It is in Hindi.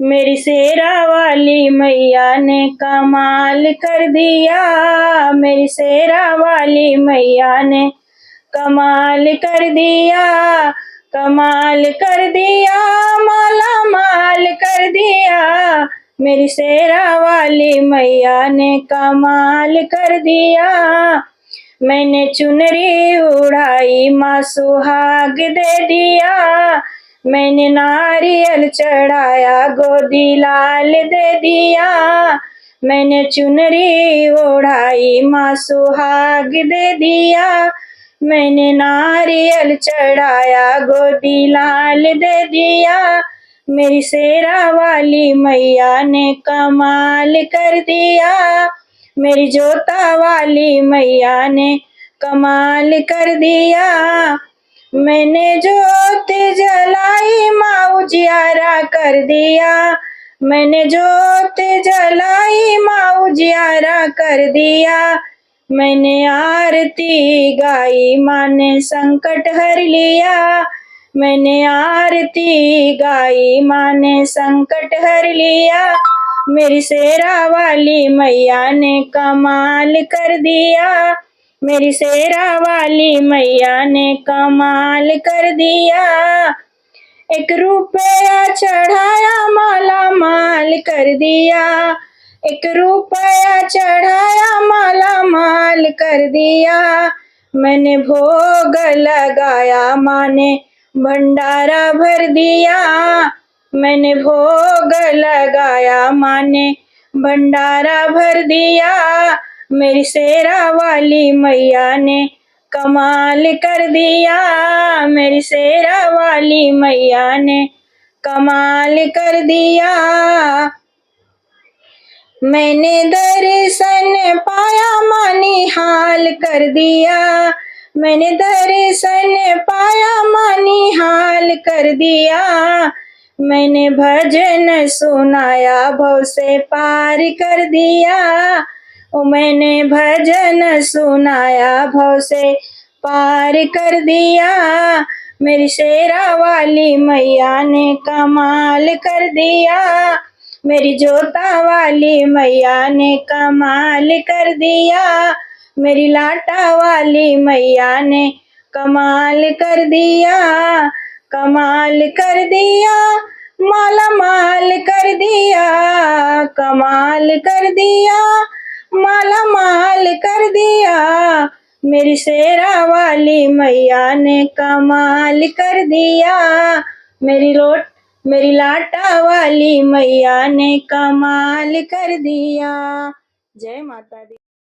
मेरी शेरा वाली मैया ने कमाल कर दिया। मेरी शेरा वाली मैया ने कमाल कर दिया। कमाल कर दिया, माला माल कर दिया। मेरी शेरा वाली मैया ने कमाल कर दिया। मैंने चुनरी उड़ाई, माँ सुहाग दे दिया। मैंने नारियल चढ़ाया, गोदी लाल दे दिया। मैंने चुनरी ओढ़ाई, माँ सुहाग दे दिया। मैंने नारियल चढ़ाया, गोदी लाल दे दिया। मेरी शेरा वाली मैया ने कमाल कर दिया। मेरी जोता वाली मैया ने कमाल कर दिया। मैंने जोत जलाई, माँ उजियारा कर दिया। मैंने जोत जलाई, माँ उजियारा कर दिया। मैंने आरती गाई, माँ ने संकट हर लिया। मैंने आरती गाई, माँ ने संकट हर लिया। मेरी शेरा वाली मैया ने कमाल कर दिया। मेरी शेरा वाली मैया ने कमाल कर दिया। 1 रुपया चढ़ाया, माला माल कर दिया। 1 रुपया चढ़ाया, माला माल कर दिया। मैंने भोग लगाया, माँ ने भंडारा भर दिया। मैंने भोग लगाया, माँ ने भंडारा भर दिया। मेरी शेरा वाली मैया ने कमाल कर दिया। मेरी शेरा वाली मैया ने कमाल कर दिया। मैंने दर्शन पाया, माँ निहाल कर दिया। मैंने दर्शन पाया, माँ निहाल कर दिया। मैंने भजन सुनाया, भव से पार कर दिया। मैंने भजन सुनाया, भव से पार कर दिया। मेरी शेरा वाली मैया ने कमाल कर दिया। मेरी जोता वाली मैया ने कमाल कर दिया। मेरी लाटा वाली मैया ने कमाल कर दिया। कमाल कर दिया, माला माल कर दिया। कमाल कर दिया, माला माल कर दिया। मेरी शेरा वाली मैया ने कमाल कर दिया। मेरी लाटा वाली मैया ने कमाल कर दिया। जय माता दी।